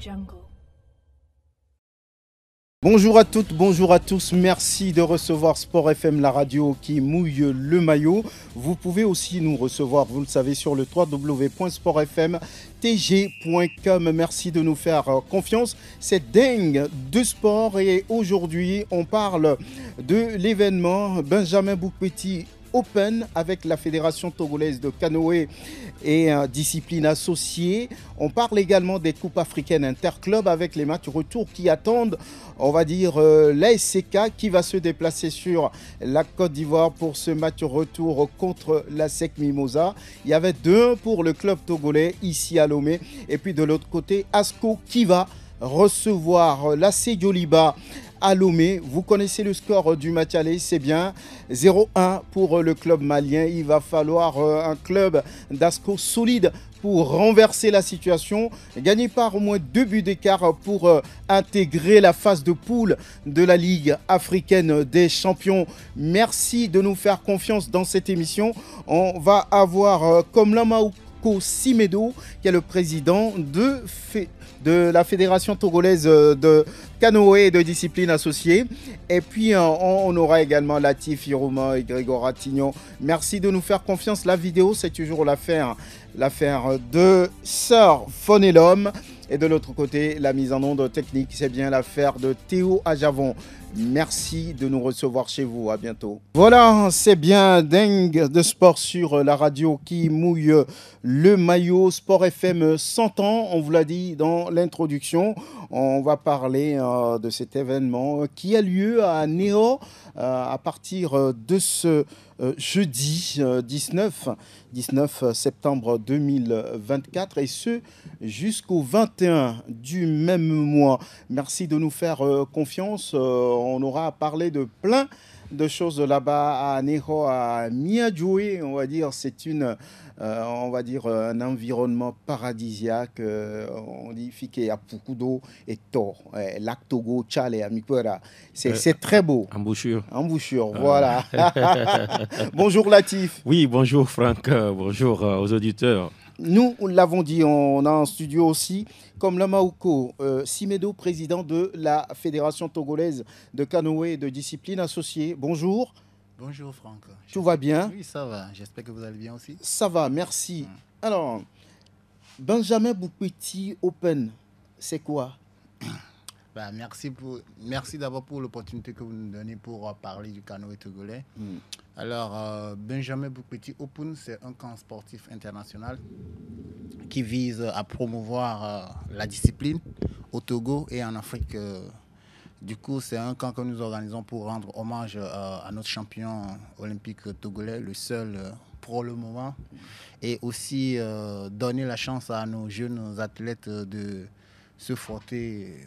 Jungle. Bonjour à toutes, bonjour à tous, merci de recevoir Sport FM, la radio qui mouille le maillot. Vous pouvez aussi nous recevoir, vous le savez, sur le www.sportfmtg.com. Merci de nous faire confiance, c'est dingue de sport et aujourd'hui on parle de l'événement Benjamin Boukpeti Open avec la Fédération togolaise de canoë et discipline associée. On parle également des coupes africaines interclubs avec les matchs retour qui attendent, on va dire, l'ASCK qui va se déplacer sur la Côte d'Ivoire pour ce match retour contre la SEC Mimosa. Il y avait 2-1 pour le club togolais ici à Lomé. Et puis de l'autre côté, ASCO qui va recevoir la Yoliba à Lomé. Vous connaissez le score du match aller, c'est bien 0-1 pour le club malien. Il va falloir un club d'ASCO solide pour renverser la situation, gagner par au moins 2 buts d'écart pour intégrer la phase de poule de la Ligue africaine des champions. Merci de nous faire confiance dans cette émission. On va avoir comme Lamaouko Simedo, qui est le président de la Fédération togolaise de canoë et de discipline associée. Et puis, on aura également Latif Hirouma et Grégoire Attignon. Merci de nous faire confiance. La vidéo, c'est toujours l'affaire de Sir Fonelhomme. Et de l'autre côté, la mise en onde technique, c'est bien l'affaire de Théo Ajavon. Merci de nous recevoir chez vous. À bientôt. Voilà, c'est bien dingue de sport sur la radio qui mouille le maillot. Sport FM 100 ans, on vous l'a dit dans l'introduction. On va parler de cet événement qui a lieu à Néo à partir de ce jeudi 19 septembre 2024 et ce jusqu'au 21 du même mois. Merci de nous faire confiance. On aura parlé de plein de choses là-bas à Néo, à Miadjoué. On va dire c'est un environnement paradisiaque. On dit Fike à Pukudo et Tor, Lac Togo, Tchale, Amikwera. C'est très beau. Embouchure. Voilà. Bonjour Latif. Oui, bonjour Franck, bonjour aux auditeurs. Nous l'avons dit, on a un studio aussi, comme Lamaouko Simedo, président de la Fédération togolaise de canoë et de discipline associée. Bonjour. Bonjour Franck. Tout va bien? Oui, ça va. J'espère que vous allez bien aussi. Ça va, merci. Alors, Benjamin Boukpeti Open, c'est quoi? Merci d'abord pour l'opportunité que vous nous donnez pour parler du canoë togolais. Alors, Benjamin Boukpeti Open, c'est un camp sportif international qui vise à promouvoir la discipline au Togo et en Afrique. Du coup, c'est un camp que nous organisons pour rendre hommage à notre champion olympique togolais, le seul pour le moment, et aussi donner la chance à nos jeunes athlètes de se frotter,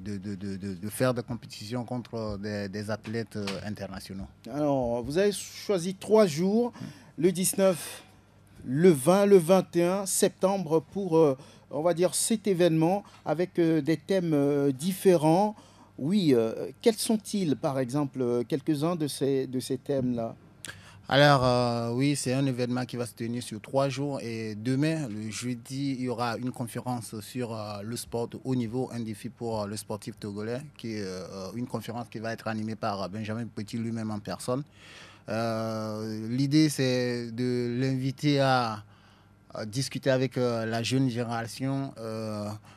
de faire des compétitions contre des athlètes internationaux. Alors, vous avez choisi 3 jours, le 19, le 20, le 21 septembre pour, on va dire, cet événement avec des thèmes différents. Oui, quels sont-ils, par exemple, quelques-uns de ces thèmes-là? Alors, oui, c'est un événement qui va se tenir sur 3 jours. Et demain, le jeudi, il y aura une conférence sur le sport de haut niveau, un défi pour le sportif togolais, qui est une conférence qui va être animée par Benjamin Boukpeti lui-même en personne. L'idée, c'est de l'inviter à discuter avec la jeune génération.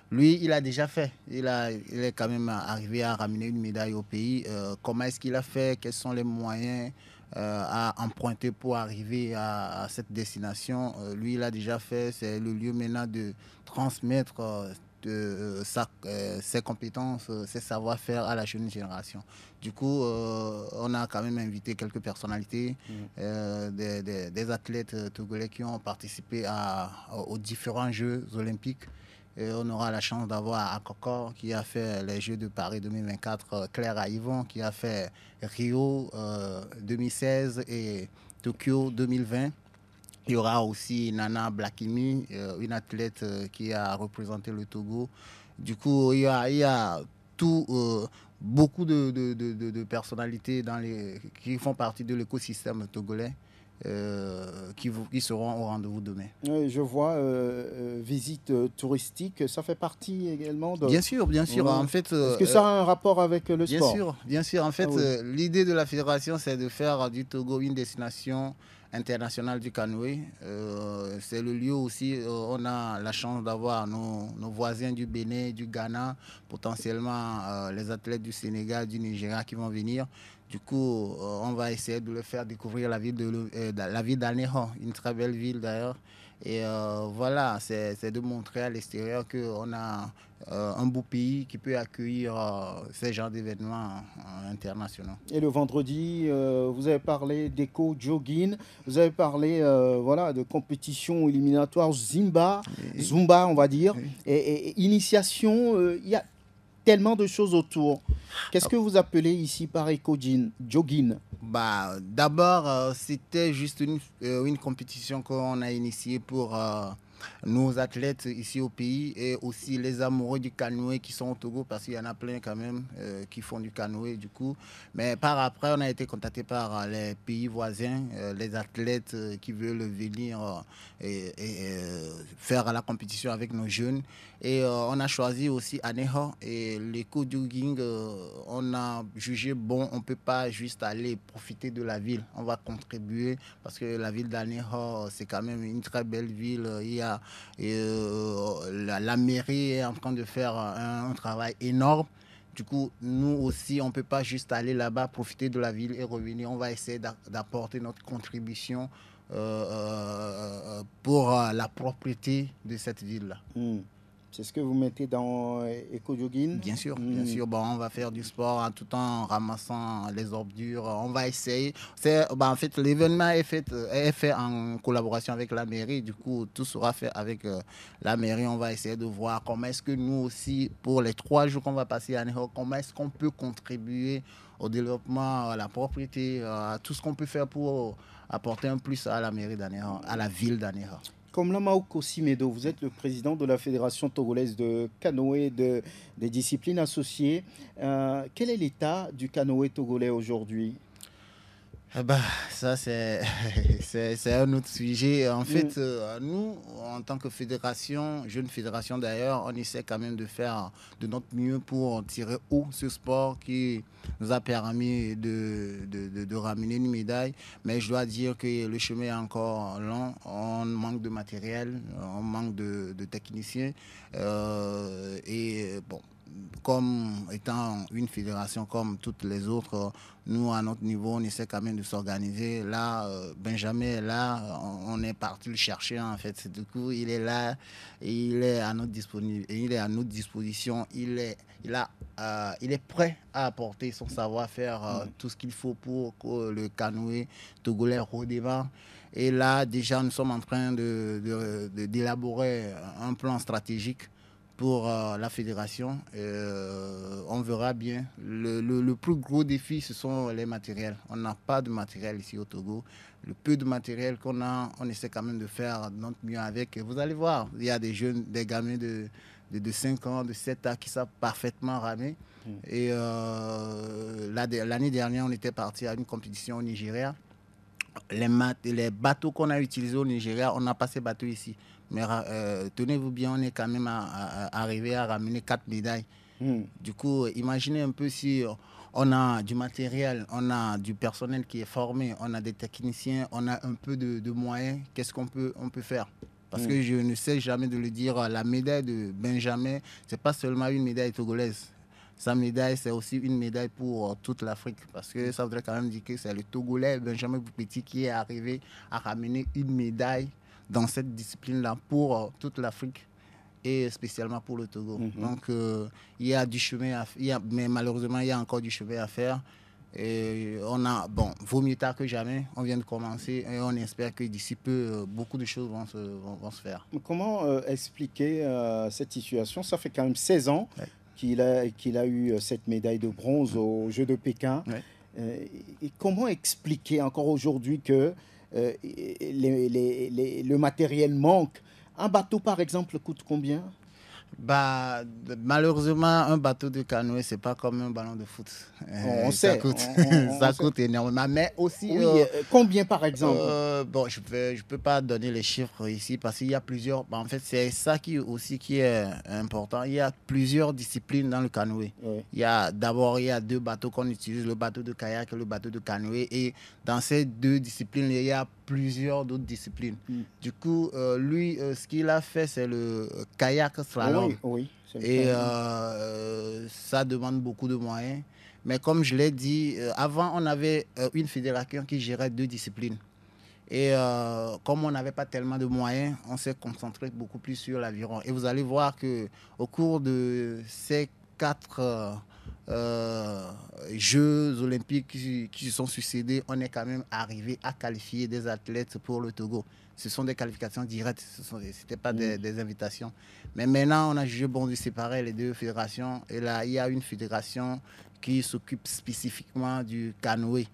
Lui, il a déjà fait. Il est quand même arrivé à ramener une médaille au pays. Comment est-ce qu'il a fait? Quels sont les moyens à emprunter pour arriver à cette destination? Lui, il a déjà fait. C'est le lieu maintenant de transmettre ses compétences, ses savoir-faire à la jeune génération. Du coup, on a quand même invité quelques personnalités, des athlètes togolais qui ont participé aux différents Jeux olympiques. Et on aura la chance d'avoir Akokor qui a fait les Jeux de Paris 2024, Claire Aïvon qui a fait Rio 2016 et Tokyo 2020. Il y aura aussi Nana Blakimi, une athlète qui a représenté le Togo. Du coup, il y a beaucoup de personnalités qui font partie de l'écosystème togolais. qui seront au rendez-vous demain. Oui, je vois, visite touristique, ça fait partie également de... Bien sûr, bien sûr. Ouais. En fait, est-ce que ça a un rapport avec le bien sport? sûr, bien sûr. En fait, Ah oui. l'idée de la fédération, c'est de faire du Togo une destination internationale du canoë. C'est le lieu aussi, on a la chance d'avoir nos voisins du Bénin, du Ghana, potentiellement les athlètes du Sénégal, du Nigeria qui vont venir. Du coup, on va essayer de leur faire découvrir la ville d'Aného, une très belle ville d'ailleurs. Et voilà, c'est de montrer à l'extérieur qu'on a un beau pays qui peut accueillir ces genres d'événements internationaux. Et le vendredi, vous avez parlé d'éco-jogging, vous avez parlé voilà, de compétition éliminatoire Zumba, on va dire, Oui. et initiation, il y a tellement de choses autour. Qu'est-ce que vous appelez ici par éco-jogging? Bah, d'abord, c'était juste une compétition qu'on a initiée pour nos athlètes ici au pays et aussi les amoureux du canoë qui sont au Togo parce qu'il y en a plein quand même qui font du canoë du coup. Mais par après, on a été contacté par les pays voisins, les athlètes qui veulent venir faire la compétition avec nos jeunes. Et on a choisi aussi Aného et l'éco-jogging. On a jugé bon, on ne peut pas juste aller profiter de la ville. On va contribuer parce que la ville d'Aného, c'est quand même une très belle ville. Il y a la mairie est en train de faire un travail énorme. Du coup, nous aussi, on ne peut pas juste aller là-bas, profiter de la ville et revenir. On va essayer d'apporter notre contribution pour la propriété de cette ville-là. C'est ce que vous mettez dans éco-jogging? Bien sûr, bien sûr. Bon, on va faire du sport tout en ramassant les ordures. On va essayer. En fait, l'événement est fait en collaboration avec la mairie. Du coup, tout sera fait avec la mairie. On va essayer de voir comment est-ce que nous aussi, pour les 3 jours qu'on va passer à Ného, comment est-ce qu'on peut contribuer au développement, à la propriété, à tout ce qu'on peut faire pour apporter un plus à la mairie d'Aného, à la ville d'Aného. Comme Lamaouko Simedo, vous êtes le président de la Fédération togolaise de canoë des disciplines associées. Quel est l'état du canoë togolais aujourd'hui? Ça, c'est un autre sujet. En fait, nous, en tant que fédération, jeune fédération d'ailleurs, on essaie quand même de faire de notre mieux pour tirer haut ce sport qui nous a permis de ramener une médaille. Mais je dois dire que le chemin est encore long. On manque de matériel, on manque de techniciens. Comme étant une fédération comme toutes les autres, nous, à notre niveau, on essaie quand même de s'organiser. Là, Benjamin est là, on est parti le chercher, en fait. Du coup, il est là, il est à notre disposition. Il est prêt à apporter son savoir-faire, tout ce qu'il faut pour que le canoë togolais redémarre. Et là, déjà, nous sommes en train d'élaborer un plan stratégique pour la fédération. On verra bien. Le plus gros défi, ce sont les matériels. On n'a pas de matériel ici au Togo. Le peu de matériel qu'on a, on essaie quand même de faire notre mieux avec. Et vous allez voir, il y a des jeunes, des gamins de 5 ans, de 7 ans qui savent parfaitement ramer. Et l'année dernière, on était parti à une compétition au Nigeria. Les bateaux qu'on a utilisés au Nigeria, on n'a pas ces bateaux ici. Mais tenez-vous bien, on est quand même arrivé à ramener 4 médailles. Du coup, imaginez un peu si on a du matériel, on a du personnel qui est formé, on a des techniciens, on a un peu de moyens, qu'est-ce qu'on peut faire? Parce que je ne sais jamais de le dire, la médaille de Benjamin, ce n'est pas seulement une médaille togolaise. Sa médaille, c'est aussi une médaille pour toute l'Afrique. Parce que ça voudrait quand même dire que c'est le Togolais Benjamin Boupeti qui est arrivé à ramener une médaille dans cette discipline-là pour toute l'Afrique et spécialement pour le Togo. Donc, il y a du chemin à faire, mais malheureusement, il y a encore du chemin à faire. Et vaut mieux tard que jamais. On vient de commencer et on espère que d'ici peu, beaucoup de choses vont se faire. Comment expliquer cette situation? Ça fait quand même 16 ans qu'il a eu cette médaille de bronze aux Jeux de Pékin. Et comment expliquer encore aujourd'hui que le matériel manque? Un bateau, par exemple, coûte combien? Bah, malheureusement, un bateau de canoë, c'est pas comme un ballon de foot. On Ça sait. coûte, On ça sait. coûte énormément. Mais aussi, Oui, combien par exemple? bon, je peux pas donner les chiffres ici parce qu'il y a plusieurs. Bah, en fait, c'est ça qui est important. Il y a plusieurs disciplines dans le canoë. Oui. Il y a deux bateaux qu'on utilise, le bateau de kayak et le bateau de canoë. Et dans ces deux disciplines, il y a plusieurs d'autres disciplines. Du coup, lui, ce qu'il a fait, c'est le kayak slalom. Oui, oui. Et ça demande beaucoup de moyens. Mais comme je l'ai dit, avant, on avait une fédération qui gérait deux disciplines. Et comme on n'avait pas tellement de moyens, on s'est concentré beaucoup plus sur l'aviron. Et vous allez voir qu'au cours de ces 4 Jeux olympiques qui se sont succédés, on est quand même arrivé à qualifier des athlètes pour le Togo. Ce sont des qualifications directes, ce n'était pas des invitations. Mais maintenant, on a jugé bon de séparer les deux fédérations. Et là, il y a une fédération qui s'occupe spécifiquement du canoë.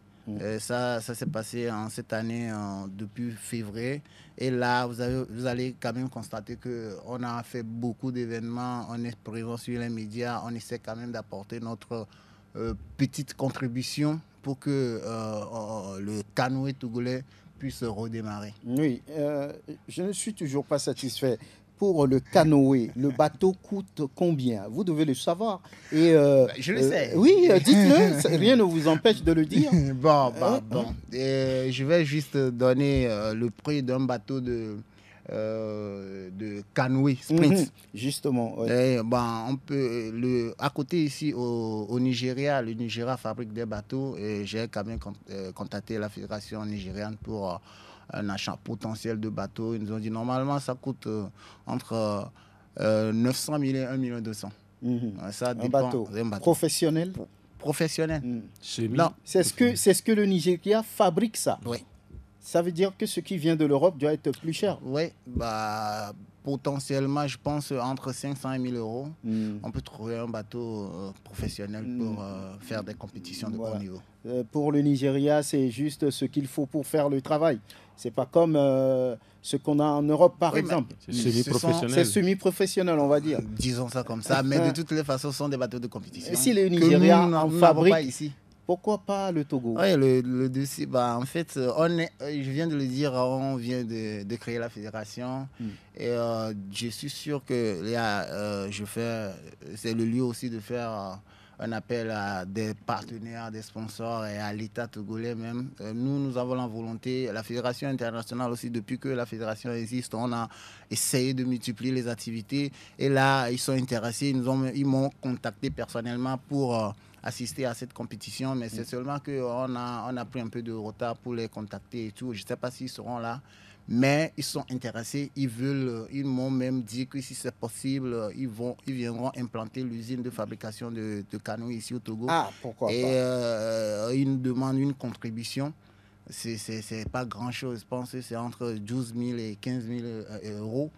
Ça s'est passé cette année, depuis février. Et là, vous allez quand même constater qu'on a fait beaucoup d'événements, on est présent sur les médias, on essaie quand même d'apporter notre petite contribution pour que le canoë togolais puisse redémarrer. Oui, je ne suis toujours pas satisfait. Pour le canoë, le bateau coûte combien? Vous devez le savoir. Et, je le sais. Oui, dites-le, rien ne vous empêche de le dire. Bon. Je vais juste donner le prix d'un bateau de canoë sprint. Justement. Oui. Et, on peut, à côté ici au Nigeria, le Nigeria fabrique des bateaux et j'ai quand même contacté la fédération nigériane pour un achat potentiel de bateaux. Ils nous ont dit normalement ça coûte entre 900 000 et 1 200 000. Ça dépend. Un bateau professionnel. Professionnel. Non, c'est ce que le Nigeria fabrique ça. Oui. Ça veut dire que ce qui vient de l'Europe doit être plus cher. Oui, potentiellement, je pense entre 500 et 1000 euros. On peut trouver un bateau professionnel pour faire des compétitions de haut niveau. Pour le Nigeria, c'est juste ce qu'il faut pour faire le travail. C'est pas comme ce qu'on a en Europe, par exemple. C'est semi-professionnel. C'est semi-professionnel, on va dire. Disons ça comme ça, mais de toutes les façons, ce sont des bateaux de compétition. Et si le Nigeria en fabrique pas ici. Pourquoi pas le Togo? Oui, le dossier, en fait, je viens de le dire, on vient de créer la fédération. Et je suis sûr que c'est le lieu aussi de faire un appel à des partenaires, des sponsors et à l'État togolais même. Nous avons la volonté, la fédération internationale aussi, depuis que la fédération existe, on a essayé de multiplier les activités. Et là, ils sont intéressés, ils m'ont contacté personnellement pour assister à cette compétition, mais c'est seulement qu'on a pris un peu de retard pour les contacter et tout. Je ne sais pas s'ils seront là, mais ils sont intéressés, ils m'ont même dit que si c'est possible, ils viendront implanter l'usine de fabrication de canoës ici au Togo. Ah, pourquoi et pas. Ils nous demandent une contribution. C'est pas grand-chose, je pense que c'est entre 12 000 et 15 000 euros.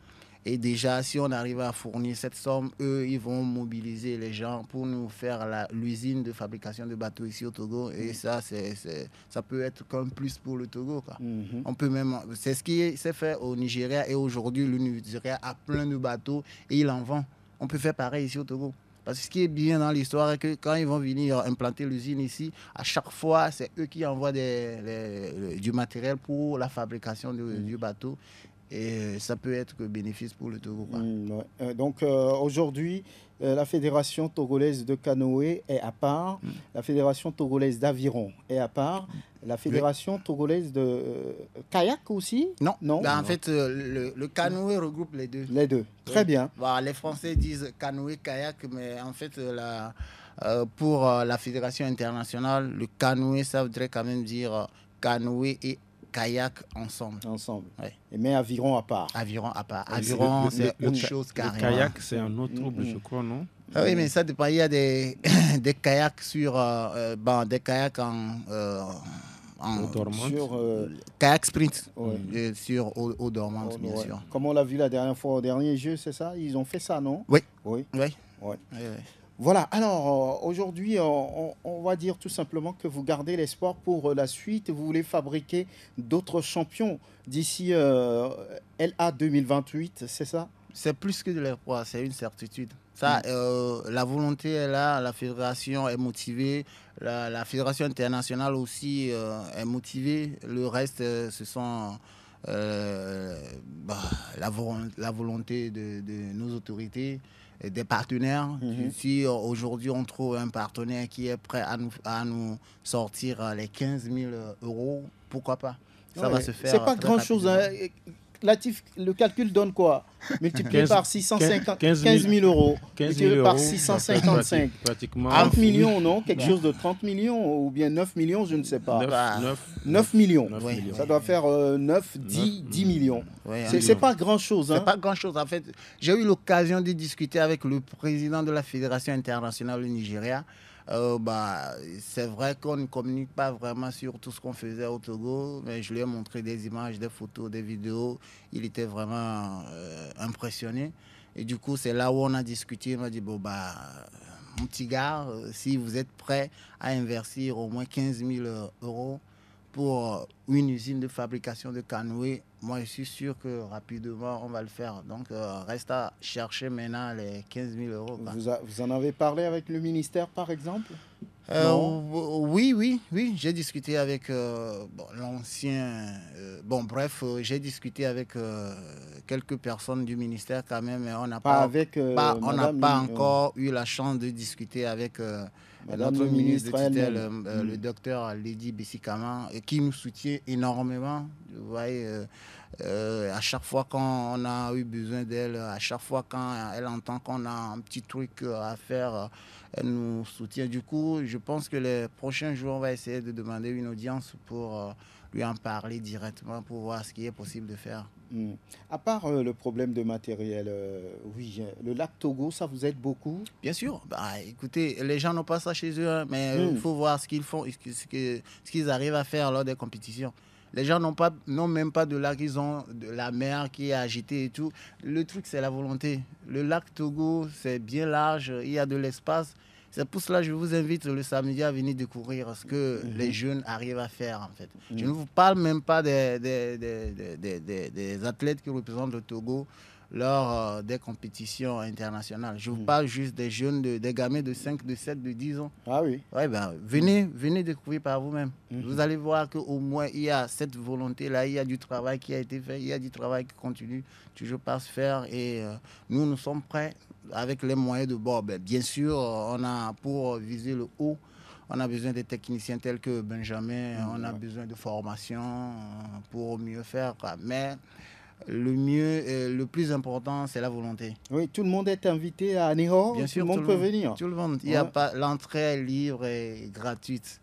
Et déjà, si on arrive à fournir cette somme, eux, ils vont mobiliser les gens pour nous faire l'usine de fabrication de bateaux ici au Togo. Et ça, ça peut être comme plus pour le Togo, quoi. On peut même, c'est ce qui s'est fait au Nigeria. Et aujourd'hui, le Nigeria a plein de bateaux et il en vend. On peut faire pareil ici au Togo. Parce que ce qui est bien dans l'histoire, c'est que quand ils vont venir implanter l'usine ici, à chaque fois, c'est eux qui envoient du matériel pour la fabrication du bateau. Et ça peut être que bénéfice pour le Togo. Donc aujourd'hui, la Fédération togolaise de canoë est à part, la Fédération togolaise d'aviron est à part, la Fédération togolaise de kayak aussi? Non. En Non. fait, le canoë regroupe les deux. Les deux, très bien. Les Français disent canoë, kayak, mais en fait, pour la Fédération internationale, le canoë, ça voudrait quand même dire canoë et kayak ensemble. Ouais. Mais aviron à part. Aviron à part. Aviron, c'est autre chose carrément. Le kayak, c'est un autre trouble, je crois, non? Oui, mais ça dépend. Il y a des kayaks des kayaks kayak sprint sur eau dormante, bien sûr. Comme on l'a vu la dernière fois au dernier jeu, c'est ça? Ils ont fait ça, non? Oui. Voilà, alors aujourd'hui, on va dire tout simplement que vous gardez l'espoir pour la suite. Vous voulez fabriquer d'autres champions d'ici LA 2028, c'est ça? c'est plus que de l'espoir, c'est une certitude. Ça, la volonté est là, la fédération est motivée, la fédération internationale aussi est motivée. Le reste, ce sont la volonté de nos autorités, et des partenaires. Si aujourd'hui on trouve un partenaire qui est prêt à nous sortir les 15 000 euros, pourquoi pas? Ça va se faire. C'est pas grand-chose. Latif, le calcul donne quoi? Multiplié par 650, 15 000 euros. 15 000 Multiplié par euros, 655. pratiquement 30 millions, non? Quelque chose de 30 millions ou bien 9 millions, je ne sais pas. 9 millions. 9 Oui. millions. Ça doit faire 9, 10 millions. Oui, C'est pas grand-chose. Hein? C'est pas grand-chose. En fait, j'ai eu l'occasion de discuter avec le président de la Fédération internationale du Nigeria. C'est vrai qu'on ne communique pas vraiment sur tout ce qu'on faisait au Togo, mais je lui ai montré des images, des photos, des vidéos. Il était vraiment impressionné. Et du coup, c'est là où on a discuté. Il m'a dit, mon petit gars, si vous êtes prêt à investir au moins 15 000 euros pour une usine de fabrication de canoës, moi je suis sûr que rapidement on va le faire. Donc reste à chercher maintenant les 15 000 euros. Quoi. Vous en avez parlé avec le ministère par exemple? Oui, j'ai discuté avec l'ancien... j'ai discuté avec quelques personnes du ministère quand même, mais on n'a pas encore eu la chance de discuter avec notre ministre de tutelle, le docteur Lady Bessikama, qui nous soutient énormément. Vous voyez, à chaque fois quand on a eu besoin d'elle, à chaque fois quand elle entend qu'on a un petit truc à faire, elle nous soutient. Du coup, je pense que les prochains jours, on va essayer de demander une audience pour lui en parler directement, pour voir ce qui est possible de faire. À part le problème de matériel, le lac Togo, ça vous aide beaucoup? Bien sûr. Écoutez, les gens n'ont pas ça chez eux, hein, mais il faut voir ce qu'ils font, ce qu'ils arrivent à faire lors des compétitions. Les gens n'ont même pas de lac, ils ont de la mer qui est agitée et tout. Le truc, c'est la volonté. Le lac Togo, c'est bien large, il y a de l'espace. C'est pour cela que je vous invite le samedi à venir découvrir ce que les jeunes arrivent à faire, en fait. Je ne vous parle même pas des athlètes qui représentent le Togo lors des compétitions internationales. Je vous parle juste des jeunes, des gamins de 5, de 7, de 10 ans. Ah oui. Ouais, venez découvrir par vous-même. Vous allez voir qu'au moins, il y a cette volonté-là, il y a du travail qui a été fait, il y a du travail qui continue toujours par se faire. Et nous sommes prêts avec les moyens de bord. Bien sûr, on a pour viser le haut, on a besoin des techniciens tels que Benjamin, on a besoin de formation pour mieux faire. Mais le plus important, c'est la volonté. Oui, tout le monde est invité à Anéhor. Bien sûr, tout le monde peut venir. Tout le monde. L'entrée est libre et gratuite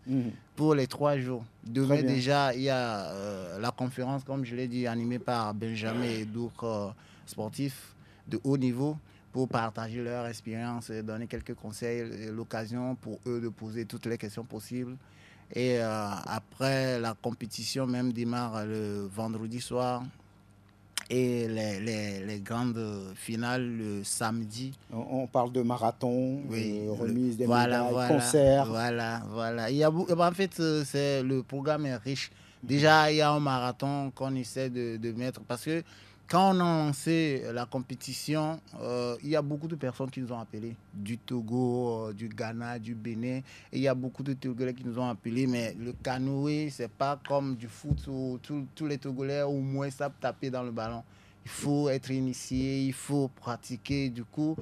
pour les 3 jours. Demain déjà, il y a la conférence, comme je l'ai dit, animée par Benjamin et d'autres sportifs de haut niveau pour partager leur expérience et donner quelques conseils, l'occasion pour eux de poser toutes les questions possibles. Et après, la compétition même démarre le vendredi soir. Et les grandes finales le samedi. On parle de marathon, remise des médailles, concerts. Voilà. En fait, le programme est riche. Déjà, il y a un marathon qu'on essaie de mettre. Parce que quand on a lancé la compétition, il y a beaucoup de personnes qui nous ont appelés. Du Togo, du Ghana, du Bénin. Et il y a beaucoup de Togolais qui nous ont appelés. Mais le canoë, ce n'est pas comme du foot où tous les Togolais au moins savent taper dans le ballon. Il faut être initié, il faut pratiquer. Du coup,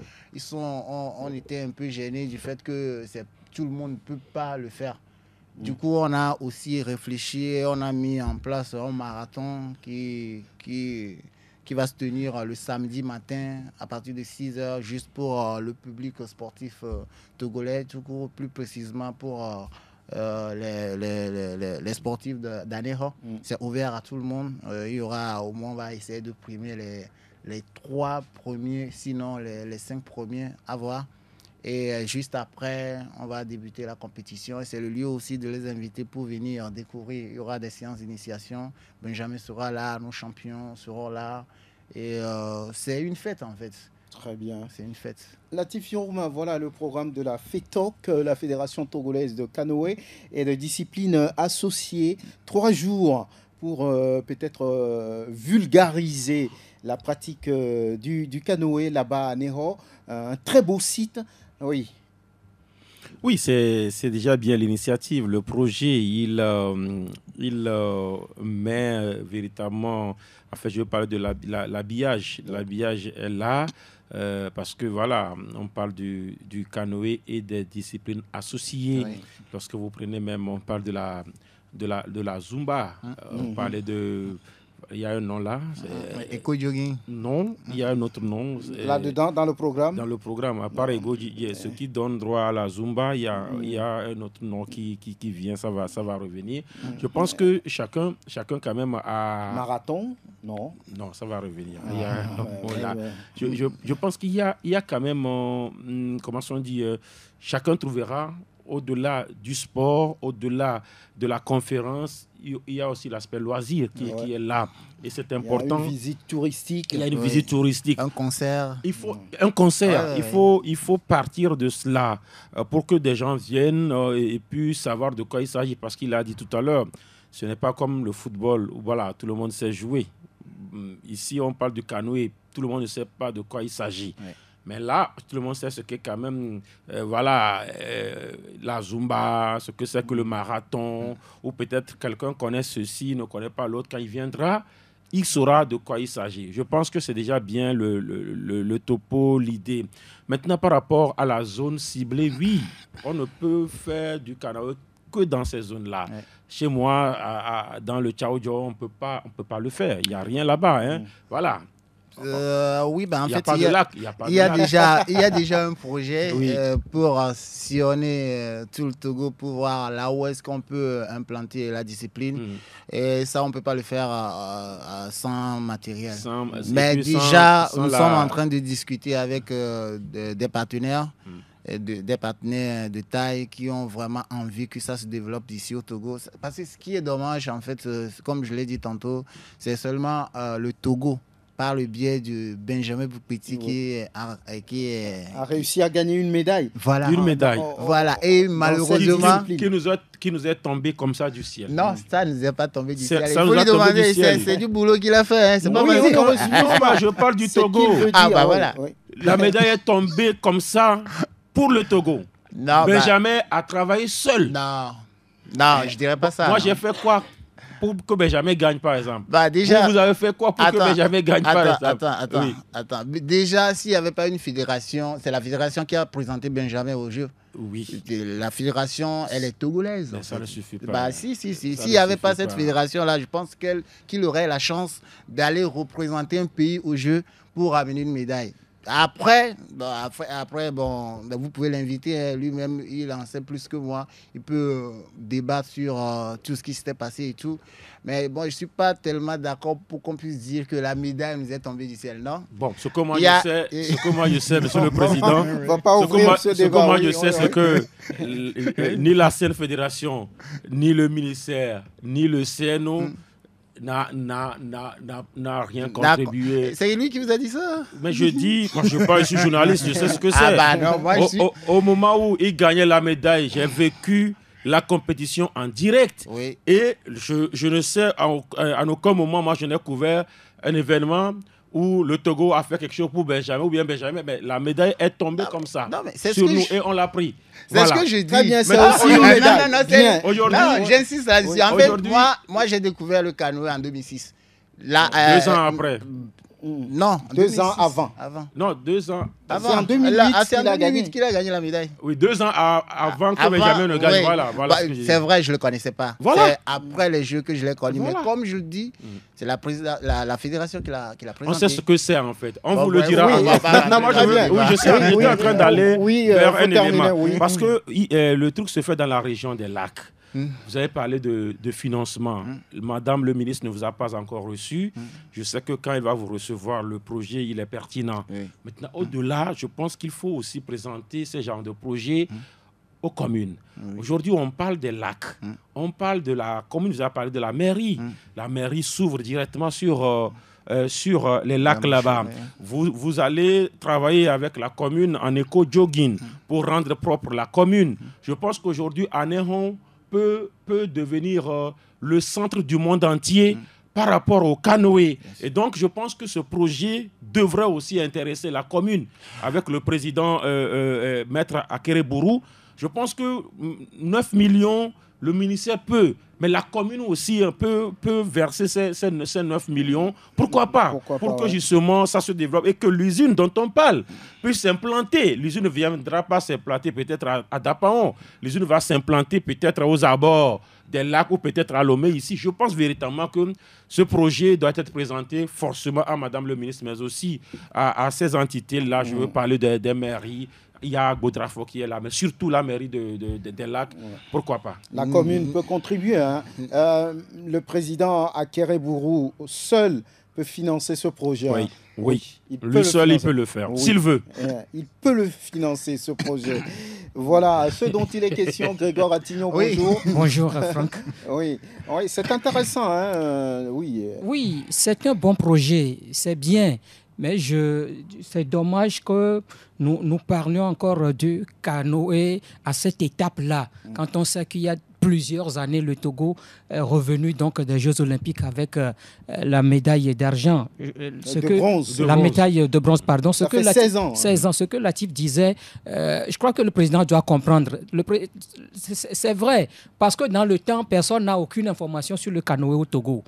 on était un peu gênés du fait que tout le monde ne peut pas le faire. Du coup, on a aussi réfléchi et on a mis en place un marathon qui va se tenir le samedi matin à partir de 6 h, juste pour le public sportif togolais, tout court, plus précisément pour les sportifs d'Anéhor. C'est ouvert à tout le monde. Il y aura, au moins, on va essayer de primer les 3 premiers, sinon les 5 premiers à voir. Et juste après, on va débuter la compétition. Et c'est le lieu aussi de les inviter pour venir découvrir. Il y aura des séances d'initiation. Benjamin sera là, nos champions seront là. Et c'est une fête, en fait. Très bien. C'est une fête. Latif Yourma, voilà le programme de la FETOC, la Fédération Togolaise de Canoë et de disciplines associées. 3 jours pour peut-être vulgariser la pratique du canoë là-bas à Neho. Un très beau site. Oui. Oui, c'est déjà bien l'initiative. Le projet, il met véritablement... En fait, je veux parler de l'habillage. L'habillage est là parce que, voilà, on parle du canoë et des disciplines associées. Oui. Lorsque vous prenez même, on parle de la Zumba. On parlait de... Il y a un nom là. Éco-jogging. Non, il y a un autre nom. Là-dedans, dans le programme. Dans le programme, à part Ego, ce qui donne droit à la Zumba, il y a un autre nom qui vient, ça va revenir. Je pense que chacun quand même a... Marathon. Non. Non, ça va revenir. Je pense qu'il y a quand même, comment on dit, chacun trouvera, au-delà du sport, au-delà de la conférence, il y a aussi l'aspect loisir qui est là. Et c'est important. Il y a une visite touristique. Il y a une visite touristique. Un concert. Il faut un concert. Il faut partir de cela pour que des gens viennent et puissent savoir de quoi il s'agit. Parce qu'il a dit tout à l'heure, ce n'est pas comme le football où voilà, tout le monde sait jouer. Ici, on parle du canoë. Tout le monde ne sait pas de quoi il s'agit. Ouais. Mais là, tout le monde sait ce qu'est quand même la Zumba, ce que c'est que le marathon, ou peut-être quelqu'un connaît ceci, ne connaît pas l'autre. Quand il viendra, il saura de quoi il s'agit. Je pense que c'est déjà bien le topo, l'idée. Maintenant, par rapport à la zone ciblée, oui, on ne peut faire du canoë que dans ces zones-là. Ouais. Chez moi, dans le Tchaoudjo, on peut pas le faire. Il n'y a rien là-bas. Hein. Voilà. Oui, ben en fait, il y a déjà un projet pour sillonner tout le Togo pour voir là où est-ce qu'on peut implanter la discipline. Et ça, on ne peut pas le faire sans matériel. Mais déjà, nous sommes en train de discuter avec des partenaires. Des partenaires de taille qui ont vraiment envie que ça se développe ici au Togo. Parce que ce qui est dommage, en fait, comme je l'ai dit tantôt, c'est seulement le Togo, par le biais de Benjamin Boukpeti qui a réussi à gagner une médaille. Voilà. Une médaille. Voilà. Et malheureusement... Qui nous est tombé comme ça du ciel. Non, ça ne nous est pas tombé du ciel. Ça nous a tombé du ciel. C'est du boulot qu'il a fait. Hein. C'est pas mal. Je parle du Togo. Voilà. La médaille est tombée comme ça pour le Togo. Non, Benjamin a travaillé seul. Non, je dirais pas ça. Moi, j'ai fait quoi pour que Benjamin gagne, par exemple? Déjà, vous avez fait quoi pour que Benjamin gagne, par exemple? Attends. Déjà, s'il n'y avait pas une fédération, c'est la fédération qui a présenté Benjamin aux Jeux. Oui. La fédération, elle est togolaise. Mais ça ne suffit pas. Si. S'il n'y avait pas cette fédération-là, je pense qu'il aurait la chance d'aller représenter un pays aux Jeux pour amener une médaille. Après, vous pouvez l'inviter, lui-même, il en sait plus que moi. Il peut débattre sur tout ce qui s'était passé et tout. Mais bon, je ne suis pas tellement d'accord pour qu'on puisse dire que la médaille nous est tombée du ciel, non? Bon, ce que moi je sais, monsieur le Président, c'est que ni la Seine Fédération, ni le ministère, ni le CNO n'a rien contribué. C'est lui qui vous a dit ça? Mais je suis journaliste, je sais ce que c'est. Au moment où il gagnait la médaille, j'ai vécu la compétition en direct. Oui. Et je ne sais, en aucun moment, moi, je n'ai couvert un événement où le Togo a fait quelque chose pour Benjamin, ou bien Benjamin, mais la médaille est tombée comme ça sur nous et on l'a pris. C'est ce que je dis. Très bien, c'est aussi une médaille. Non, j'insiste là-dessus. En fait, moi j'ai découvert le canoë en 2006. 2 ans après. Non, 2 ans avant. Non, 2 ans. C'est en 2008 qu'il a gagné la médaille. Oui, 2 ans avant que Benjamin ne gagne. Voilà c'est vrai, je ne le connaissais pas. Voilà. C'est après les Jeux que je l'ai connu. Voilà. Mais comme je le dis, c'est la fédération qui l'a présenté. On sait ce que c'est en fait. On vous le dira. Maintenant, moi, je suis en train d'aller vers un élément. Parce que le truc se fait dans la région des lacs. Vous avez parlé de financement. Madame le ministre ne vous a pas encore reçu. Je sais que quand il va vous recevoir, le projet, il est pertinent. Maintenant, au-delà, je pense qu'il faut aussi présenter ce genre de projet aux communes. Aujourd'hui, on parle des lacs. On parle de la commune, vous avez parlé de la mairie. La mairie s'ouvre directement sur les lacs là-bas. Vous allez travailler avec la commune en éco-jogging pour rendre propre la commune. Je pense qu'aujourd'hui, à Néron, peut devenir le centre du monde entier par rapport au canoë. Et donc, je pense que ce projet devrait aussi intéresser la commune. Avec le président Maître Akereburu, je pense que 9 millions, le ministère peut, mais la commune aussi peut verser ces 9 millions. Pourquoi pas? Pour que justement ça se développe et que l'usine dont on parle puisse s'implanter. L'usine ne viendra pas s'implanter peut-être à Dapaon. L'usine va s'implanter peut-être aux abords des lacs ou peut-être à Lomé ici. Je pense véritablement que ce projet doit être présenté forcément à Madame le ministre, mais aussi à ces entités-là. Je veux parler des mairies. Il y a Godrafo qui est là, mais surtout la mairie des lacs. Pourquoi pas? La commune peut contribuer. Hein. Le président Akereburu seul peut financer ce projet. Oui, oui. Lui seul, il peut le faire, s'il veut. Il peut le financer, ce projet. Voilà, ce dont il est question, Grégoire Attignon, bonjour. Bonjour, Franck. Oui, c'est intéressant. Hein. Oui, c'est un bon projet, c'est bien. Mais c'est dommage que nous parlions encore du canoë à cette étape-là, quand on sait qu'il y a plusieurs années, le Togo est revenu donc des Jeux Olympiques avec la médaille d'argent. La médaille de bronze, pardon. Ça fait 16 ans. 16 ans. Ce que Latif disait, je crois que le président doit comprendre. C'est vrai, parce que dans le temps, personne n'a aucune information sur le canoë au Togo.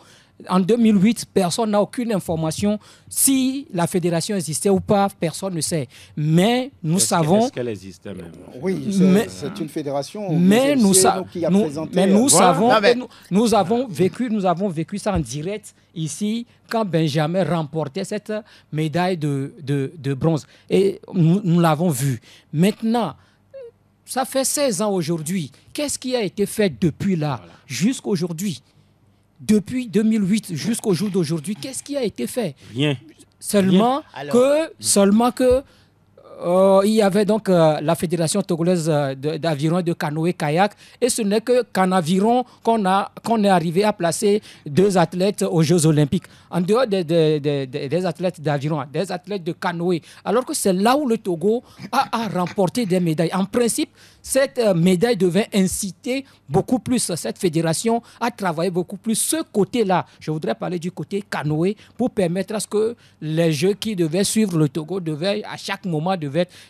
En 2008, personne n'a aucune information si la fédération existait ou pas, personne ne sait. Mais nous savons... Est-ce qu'elle existait même? Oui, c'est une fédération mais nous nous avons vécu ça en direct ici quand Benjamin remportait cette médaille de bronze. Et nous l'avons vu. Maintenant, ça fait 16 ans aujourd'hui. Qu'est-ce qui a été fait depuis là jusqu'à aujourd'hui? Depuis 2008 jusqu'au jour d'aujourd'hui, qu'est-ce qui a été fait? Rien. Seulement que il y avait donc la Fédération togolaise d'aviron et de canoë-kayak, et ce n'est qu'en aviron qu'on est arrivé à placer 2 athlètes aux Jeux Olympiques. En dehors des athlètes d'aviron, des athlètes de canoë. Alors que c'est là où le Togo a remporté des médailles. En principe, cette médaille devait inciter beaucoup plus cette fédération à travailler beaucoup plus ce côté-là. Je voudrais parler du côté canoë pour permettre à ce que les Jeux qui devaient suivre le Togo devaient à chaque moment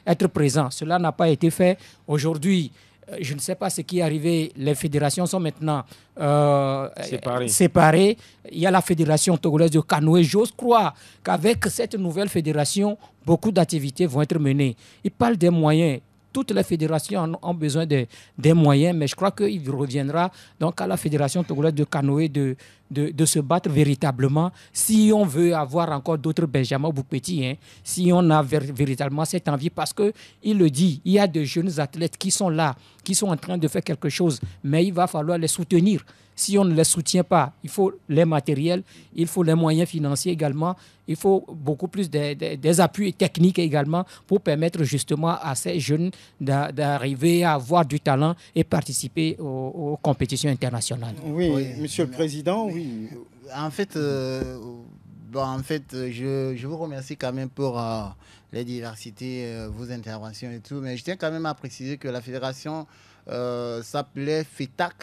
être présents. Cela n'a pas été fait. Aujourd'hui, je ne sais pas ce qui est arrivé. Les fédérations sont maintenant séparées. Il y a la fédération togolaise de canoë. J'ose croire qu'avec cette nouvelle fédération, beaucoup d'activités vont être menées. Il parle des moyens. Toutes les fédérations ont besoin des moyens, mais je crois qu'il reviendra donc à la Fédération togolaise de canoë de se battre véritablement si on veut avoir encore d'autres Benjamin Boukpeti, si on a véritablement cette envie, parce qu'il le dit, il y a de jeunes athlètes qui sont là, qui sont en train de faire quelque chose, mais il va falloir les soutenir. Si on ne les soutient pas, il faut les matériels, il faut les moyens financiers également, il faut beaucoup plus des appuis techniques également pour permettre justement à ces jeunes d'arriver à avoir du talent et participer aux compétitions internationales. Oui, Monsieur le Président, oui. En fait, je vous remercie quand même pour les diversités, vos interventions et tout, mais je tiens quand même à préciser que la fédération s'appelait FETAC,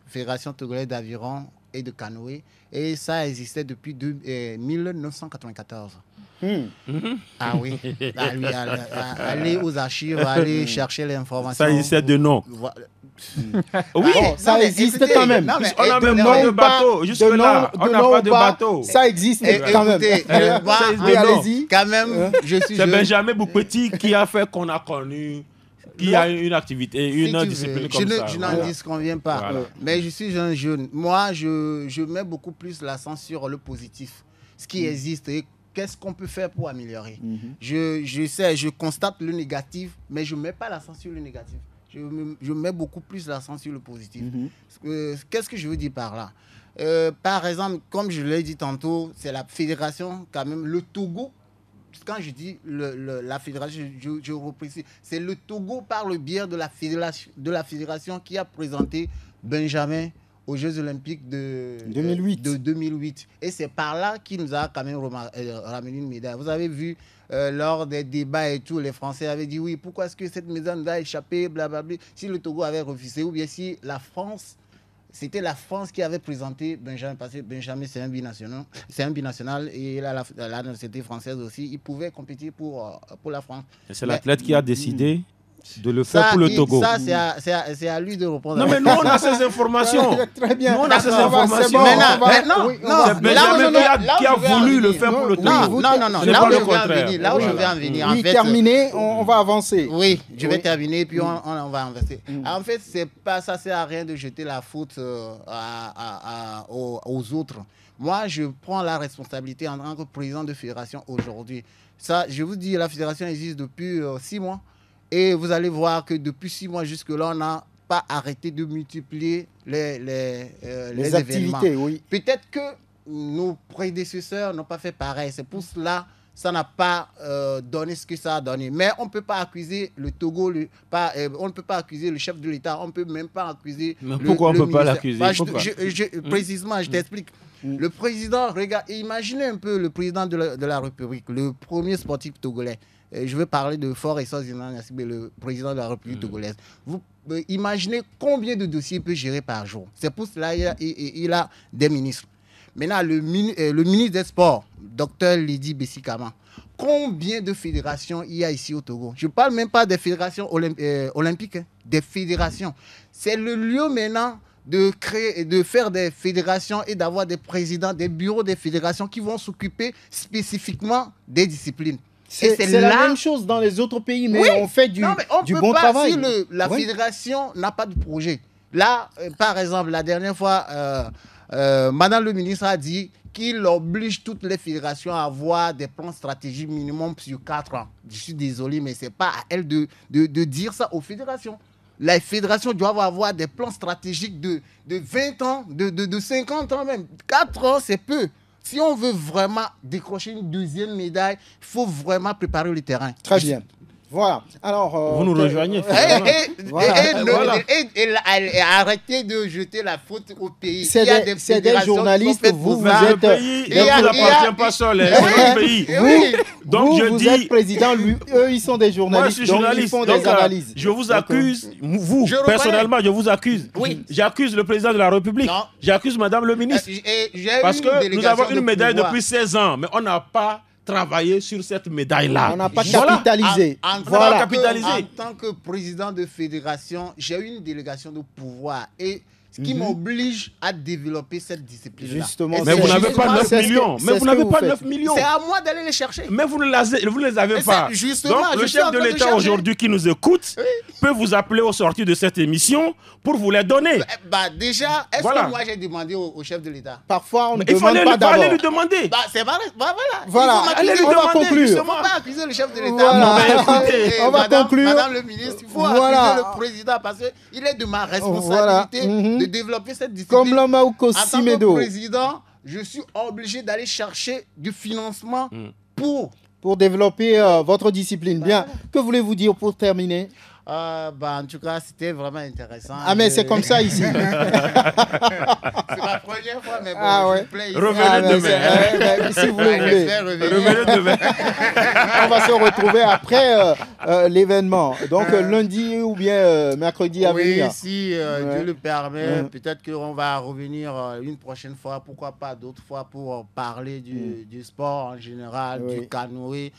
Fédération togolaise d'aviron et de canoë, et ça existait depuis 1994. Ah oui, allez aux archives, allez chercher l'information. Ça existait de nom. Oui, ça existe quand même. On a même pas de bateau. Jusque-là, on n'a pas de bateau. Ça existe quand même. Allez-y. Quand même, c'est Benjamin Boukpeti qui a fait qu'on a connu. Qui a une activité, une discipline comme ça. Je n'en disconviens pas. Voilà. Mais je suis un jeune. Moi, je mets beaucoup plus l'accent sur le positif. Ce qui existe et qu'est-ce qu'on peut faire pour améliorer. Je constate le négatif, mais je ne mets pas l'accent sur le négatif. Je mets beaucoup plus l'accent sur le positif. Qu'est-ce que je veux dire par là? Par exemple, comme je l'ai dit tantôt, c'est la fédération, quand même, le Togo. Quand je dis la fédération, je reprécise, c'est le Togo par le biais de la fédération qui a présenté Benjamin aux Jeux Olympiques de 2008. Et c'est par là qu'il nous a quand même ramené une médaille. Vous avez vu, lors des débats et tout, les Français avaient dit oui, pourquoi est-ce que cette médaille nous a échappé, blablabla, si le Togo avait refusé, ou bien si la France c'était la France qui avait présenté Benjamin, parce que Benjamin, c'est un binational, et il a la nationalité française aussi. Il pouvait compétir pour la France. C'est l'athlète qui a décidé de le faire pour le Togo. Ça, c'est à lui de répondre. Non, mais nous, on a ces informations. Très bien. Nous, on a ces informations. C'est Benjamin qui a voulu le faire pour le Togo. Non. Là où je vais en venir. Oui, terminé, on va avancer. Oui, je vais terminer, puis on va avancer. En fait, ça ne sert à rien de jeter la faute aux autres. Moi, je prends la responsabilité en tant que président de fédération aujourd'hui. Ça, je vous dis, la fédération existe depuis 6 mois. Et vous allez voir que depuis 6 mois jusque-là, on n'a pas arrêté de multiplier les activités. Oui. Peut-être que nos prédécesseurs n'ont pas fait pareil. C'est pour cela que ça n'a pas donné ce que ça a donné. Mais on ne peut pas accuser le Togo, on ne peut pas accuser le chef de l'État, on ne peut même pas accuser pourquoi on ne peut pas l'accuser? Précisément, je t'explique. Le président, regarde, imaginez un peu le président de la République, le premier sportif togolais. Je veux parler de Faure Essoz-Zinan Gnassingbé, le président de la République togolaise. Vous imaginez combien de dossiers il peut gérer par jour. C'est pour cela qu'il a des ministres. Maintenant, le ministre des Sports, Dr Lydie Bessikama, combien de fédérations il y a ici au Togo? Je ne parle même pas des fédérations olympiques, hein, des fédérations. C'est le lieu maintenant de créer, de faire des fédérations et d'avoir des présidents, des bureaux des fédérations qui vont s'occuper spécifiquement des disciplines. C'est la même chose dans les autres pays, mais on fait du bon travail. Si la fédération n'a pas de projet. Là, par exemple, la dernière fois, Madame le ministre a dit qu'il oblige toutes les fédérations à avoir des plans stratégiques minimum sur 4 ans. Je suis désolé, mais ce n'est pas à elle de dire ça aux fédérations. Les fédérations doivent avoir des plans stratégiques de 20 ans, de 50 ans même. 4 ans, c'est peu. Si on veut vraiment décrocher une deuxième médaille, il faut vraiment préparer le terrain. Très bien. Voilà. Alors, vous nous rejoignez. Et arrêtez de jeter la faute au pays. C'est des journalistes. Vous êtes. Il n'appartient pas seul. C'est un pays. Donc vous êtes président. Eux, ils sont des journalistes. Donc ils font des analyses. Je vous accuse. Vous, personnellement, je vous accuse. J'accuse le président de la République. J'accuse Madame le ministre. Parce que nous avons une médaille depuis 16 ans, mais on n'a pas travailler sur cette médaille-là. On n'a pas capitalisé. En tant que président de fédération, j'ai une délégation de pouvoir et ce qui m'oblige à développer cette discipline-là. Justement, mais vous n'avez pas 9 millions. Mais vous n'avez pas 9 millions. C'est à moi d'aller les chercher. Mais vous ne les avez pas. Donc le chef de l'État aujourd'hui qui nous écoute peut vous appeler au sortir de cette émission pour vous les donner. Déjà, est-ce que moi j'ai demandé au chef de l'État? Parfois, on ne demande pas d'abord. Il fallait lui demander. C'est vrai. Voilà. On va conclure. Il ne faut pas accuser le chef de l'État. On va conclure. Madame le ministre, il faut accuser le président parce qu'il est de ma responsabilité de développer cette discipline. Comme Lamaouko Simedo. En tant que président, je suis obligé d'aller chercher du financement pour développer votre discipline. Bien. Que voulez-vous dire pour terminer? En tout cas, c'était vraiment intéressant. Mais c'est comme ça ici. C'est ma première fois, mais bon, je plais ici. Revenez demain. Si vous le voulez. Revenez demain. On va se retrouver après l'événement. Donc lundi ou bien mercredi à venir. Oui, si Dieu le permet. Peut-être qu'on va revenir une prochaine fois. Pourquoi pas d'autres fois pour parler du sport en général, du canoë.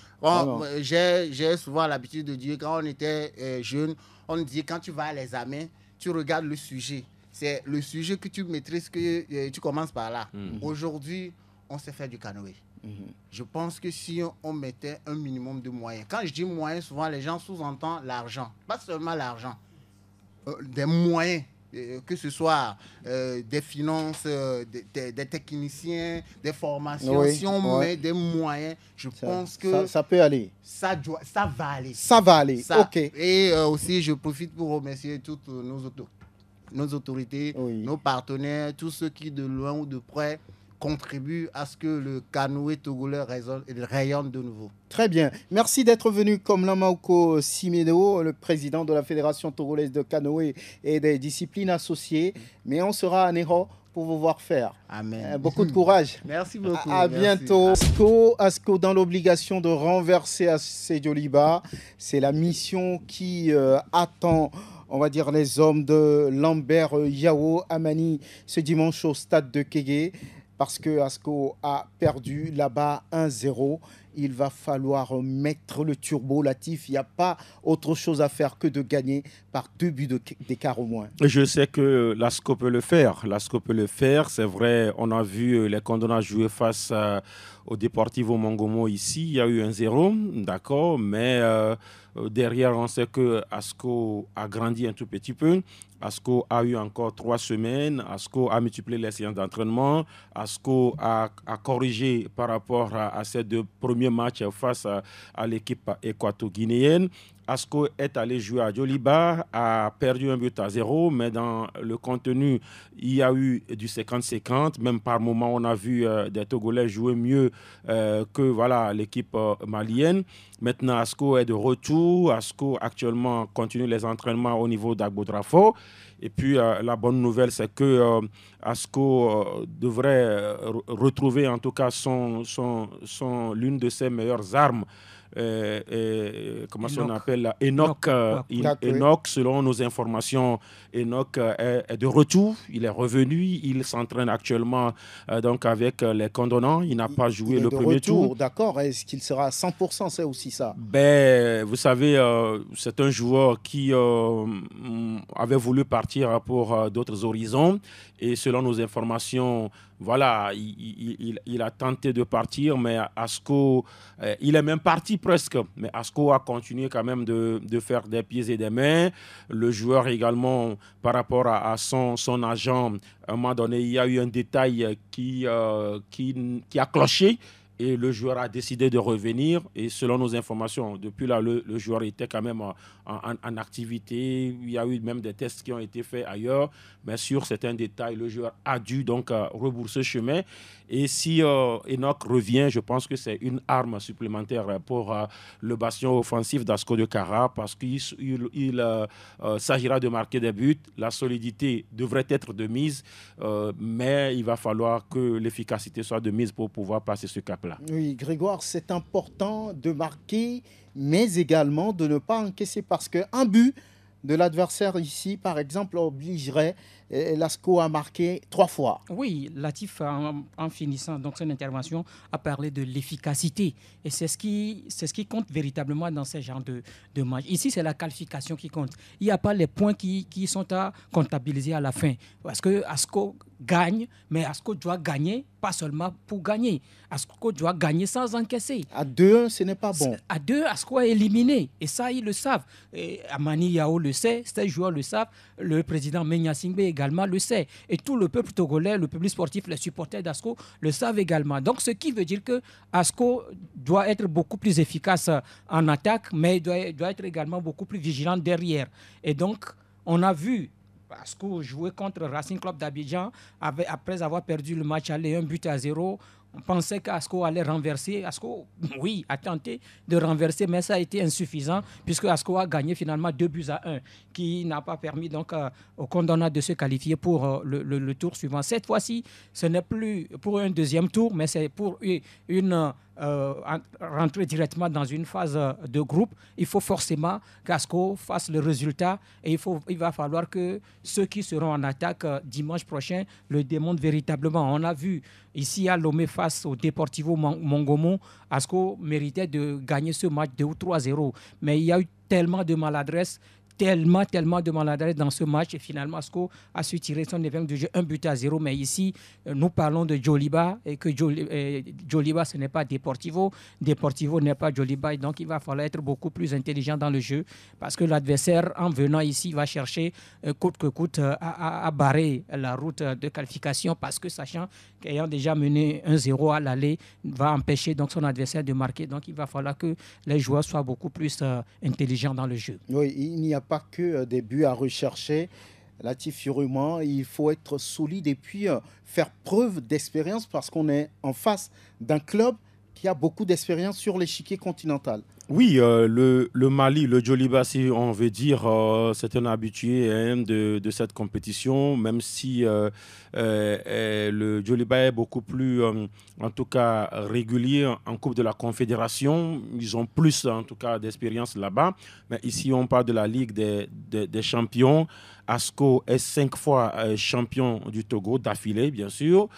J'ai souvent l'habitude de dire quand on était jeune, on dit quand tu vas à l'examen, tu regardes le sujet. C'est le sujet que tu maîtrises que tu commences par là. Aujourd'hui, on sait faire du canoë. Je pense que si on mettait un minimum de moyens, quand je dis moyens, souvent les gens sous-entendent l'argent. Pas seulement l'argent, des moyens. Que ce soit des finances, des techniciens, des formations. Si on met des moyens, je pense que ça peut aller. Ça va aller. Ça va aller, ok. Et aussi, je profite pour remercier toutes nos autorités, nos partenaires, tous ceux qui, de loin ou de près, contribuent à ce que le canoë togolais rayonne de nouveau. Très bien. Merci d'être venu comme Lamaouko Simedo, le président de la Fédération togolaise de canoë et des disciplines associées. Mais on sera à Néro pour vous voir faire. Amen. Beaucoup de courage. Merci beaucoup. À bientôt. Asco dans l'obligation de renverser Sédioliba. C'est la mission qui attend on va dire, les hommes de Lambert Yao Amani ce dimanche au stade de Kégué parce que Asco a perdu là-bas 1-0. Il va falloir mettre le turbo, Latif. Il n'y a pas autre chose à faire que de gagner par 2 buts d'écart au moins. Je sais que l'Asco peut le faire. L'Asco peut le faire. C'est vrai, on a vu les Condona jouer face au Deportivo Mongomo ici. Il y a eu 1-0, d'accord. Mais derrière, on sait que Asco a grandi un tout petit peu. Asco a eu encore 3 semaines. Asco a multiplié les séances d'entraînement. Asco a corrigé par rapport à ces 2 premiers matchs face à l'équipe équato-guinéenne. Asco est allé jouer à Djoliba, a perdu 1-0, mais dans le contenu, il y a eu du 50-50. Même par moment, on a vu des Togolais jouer mieux que l'équipe malienne. Maintenant, Asco est de retour. Asco actuellement continue les entraînements au niveau d'Agbodrafo. Et puis, la bonne nouvelle, c'est que Asco devrait retrouver en tout cas l'une de ses meilleures armes. Comment on appelle Enoch, Enoch, selon nos informations, Enoch est de retour, il est revenu, il s'entraîne actuellement donc avec les Condonants, il n'a pas joué le premier tour. D'accord, est-ce qu'il sera à 100%, c'est aussi ça? Vous savez, c'est un joueur qui avait voulu partir pour d'autres horizons et selon nos informations, voilà, il a tenté de partir, mais Asco, il est même parti presque. Mais Asco a continué quand même de faire des pieds et des mains. Le joueur également, par rapport à son agent, à un moment donné, il y a eu un détail qui a cloché. Et le joueur a décidé de revenir. Et selon nos informations, depuis là, le joueur était quand même en activité. Il y a eu même des tests qui ont été faits ailleurs. Mais sur certains détails, le joueur a dû donc rebourser chemin. Et si Enoch revient, je pense que c'est une arme supplémentaire pour le bastion offensif d'Asco de Kara parce qu'il s'agira de marquer des buts. La solidité devrait être de mise, mais il va falloir que l'efficacité soit de mise pour pouvoir passer ce cap-là. Oui, Grégoire, c'est important de marquer, mais également de ne pas encaisser parce qu'un but de l'adversaire ici, par exemple, obligerait l'Asco à marquer 3 fois. Oui, Latif, en finissant donc son intervention, a parlé de l'efficacité. Et c'est ce qui compte véritablement dans ce genre de match. Ici, c'est la qualification qui compte. Il n'y a pas les points qui sont à comptabiliser à la fin. Parce que Asco gagne, mais Asco doit gagner, pas seulement pour gagner. Asco doit gagner sans encaisser. À 2-1, ce n'est pas bon. À 2, Asco est éliminé. Et ça, ils le savent. Et Amani Yao le sait, ces joueurs le savent, le président Menya Singbe également le sait. Et tout le peuple togolais, le public sportif, les supporters d'Asco le savent également. Donc, ce qui veut dire que Asco doit être beaucoup plus efficace en attaque, mais doit être également beaucoup plus vigilant derrière. Et donc, on a vu Asco jouer contre Racing Club d'Abidjan après avoir perdu le match aller 1-0. On pensait qu'Asco allait renverser. Asco, oui, a tenté de renverser, mais ça a été insuffisant puisque Asco a gagné finalement 2-1, qui n'a pas permis donc aux Condona de se qualifier pour le tour suivant. Cette fois-ci, ce n'est plus pour un deuxième tour, mais c'est pour une rentrer directement dans une phase de groupe. Il faut forcément qu'Asco fasse le résultat et il va falloir que ceux qui seront en attaque dimanche prochain le démontrent véritablement. On a vu ici à Lomé face au Deportivo Mongomo, Asco méritait de gagner ce match 2 ou 3-0, mais il y a eu tellement de maladresse dans ce match et finalement Asco a su tirer son épingle du jeu 1-0, mais ici nous parlons de Djoliba et que Djoliba ce n'est pas Deportivo n'est pas Djoliba et donc il va falloir être beaucoup plus intelligent dans le jeu parce que l'adversaire en venant ici va chercher coûte que coûte à barrer la route de qualification parce que sachant qu'ayant déjà mené 1-0 à l'aller va empêcher donc son adversaire de marquer, donc il va falloir que les joueurs soient beaucoup plus intelligents dans le jeu. Oui, il n'y a pas que des buts à rechercher. Latif Furement, il faut être solide et puis faire preuve d'expérience parce qu'on est en face d'un club qui a beaucoup d'expérience sur l'échiquier continental. Oui, le Mali, le Djoliba, si on veut dire, c'est un habitué de cette compétition, même si le Djoliba est beaucoup plus, en tout cas, régulier en Coupe de la Confédération. Ils ont plus, en tout cas, d'expérience là-bas. Mais ici, on parle de la Ligue des champions. ASCO est 5 fois champion du Togo d'affilée, bien sûr.